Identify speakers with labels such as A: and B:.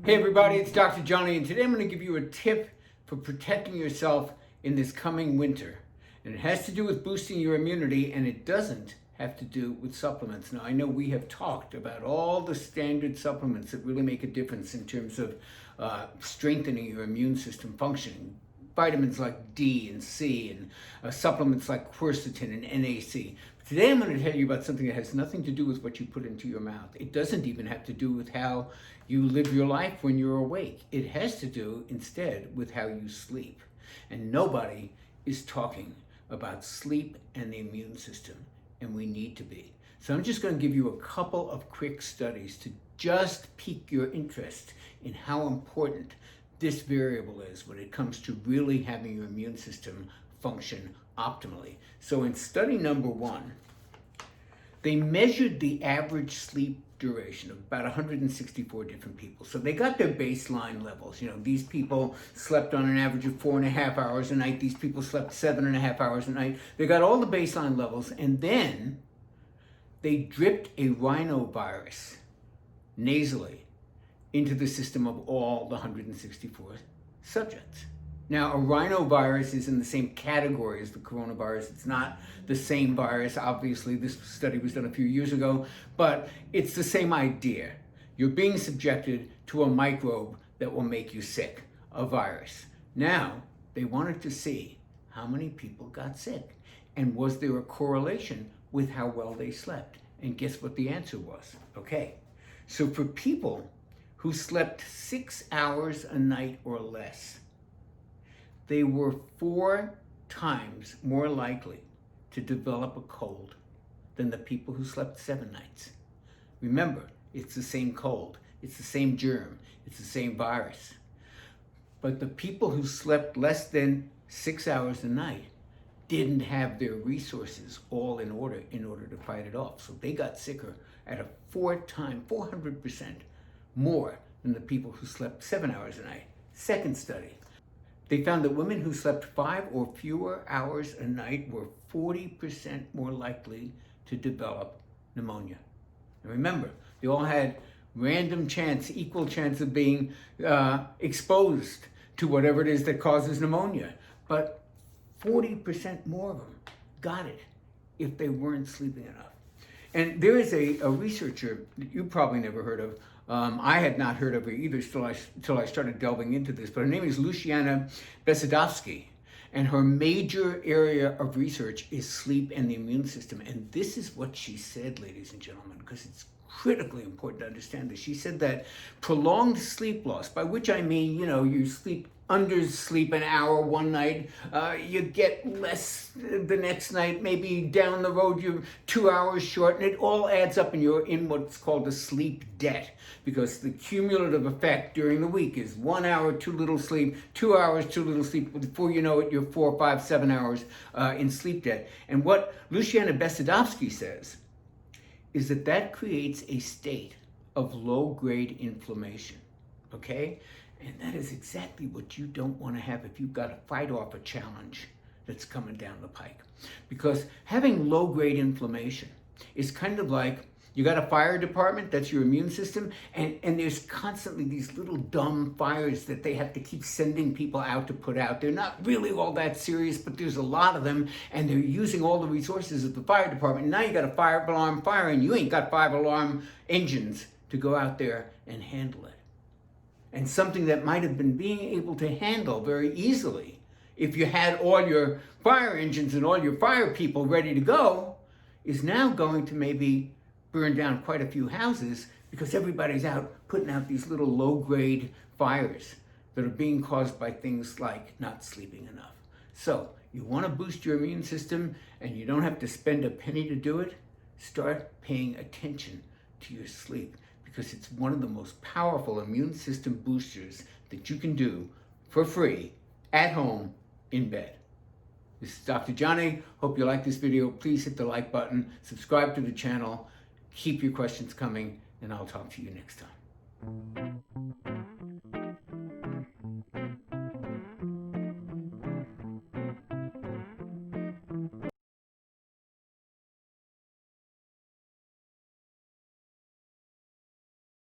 A: Hey everybody, it's Dr. Johnny, and today I'm going to give you a tip for protecting yourself in this coming winter. And it has to do with boosting your immunity, and it doesn't have to do with supplements. Now, I know we have talked about all the standard supplements that really make a difference in terms of strengthening your immune system functioning. Vitamins like D and C and supplements like quercetin and NAC. Today I'm going to tell you about something that has nothing to do with what you put into your mouth. It doesn't even have to do with how you live your life when you're awake. It has to do instead with how you sleep. And nobody is talking about sleep and the immune system, and we need to be. So I'm just going to give you a couple of quick studies to just pique your interest in how important this variable is when it comes to really having your immune system function optimally. So in study number 1, they measured the average sleep duration of about 164 different people. So they got their baseline levels. You know, these people slept on an average of 4.5 hours a night. These people slept 7.5 hours a night. They got all the baseline levels, and then they dripped a rhinovirus nasally into the system of all the 164 subjects. Now, a rhinovirus is in the same category as the coronavirus. It's not the same virus. Obviously, this study was done a few years ago, but it's the same idea. You're being subjected to a microbe that will make you sick, a virus. Now, they wanted to see how many people got sick, and was there a correlation with how well they slept? And guess what the answer was? Okay, so for people who slept 6 hours a night or less, they were 4 times more likely to develop a cold than the people who slept 7 nights. Remember, it's the same cold, it's the same germ, it's the same virus. But the people who slept less than 6 hours a night didn't have their resources all in order to fight it off. So they got sicker at a 400% more than the people who slept 7 hours a night. Second study, they found that women who slept 5 or fewer hours a night were 40% more likely to develop pneumonia. And remember, they all had random chance, equal chance of being exposed to whatever it is that causes pneumonia. But 40% more of them got it if they weren't sleeping enough. And there is a researcher that you probably never heard of. I had not heard of her either till I started delving into this, but her name is Luciana Besedovsky, and her major area of research is sleep and the immune system. And this is what she said, ladies and gentlemen, because it's critically important to understand this. She said that prolonged sleep loss, by which I mean, you undersleep an hour one night, you get less the next night, maybe down the road you're 2 hours short, and it all adds up and you're in what's called a sleep debt, because the cumulative effect during the week is 1 hour too little sleep, 2 hours too little sleep. Before you know it, you're 4, 5, 7 hours in sleep debt. And what Luciana Besedovsky says is that creates a state of low-grade inflammation, okay? And that is exactly what you don't want to have if you've got to fight off a challenge that's coming down the pike. Because having low-grade inflammation is kind of like you got a fire department, that's your immune system, and there's constantly these little dumb fires that they have to keep sending people out to put out. They're not really all that serious, but there's a lot of them, and they're using all the resources of the fire department. And now you got a fire alarm fire, and you ain't got 5 alarm engines to go out there and handle it. And something that might have been being able to handle very easily if you had all your fire engines and all your fire people ready to go is now going to maybe burn down quite a few houses because everybody's out putting out these little low-grade fires that are being caused by things like not sleeping enough. So you want to boost your immune system and you don't have to spend a penny to do it. Start paying attention to your sleep, because it's one of the most powerful immune system boosters that you can do for free at home in bed. This is Dr. Johnny. Hope you like this video. Please hit the like button, subscribe to the channel, keep your questions coming, and I'll talk to you next time.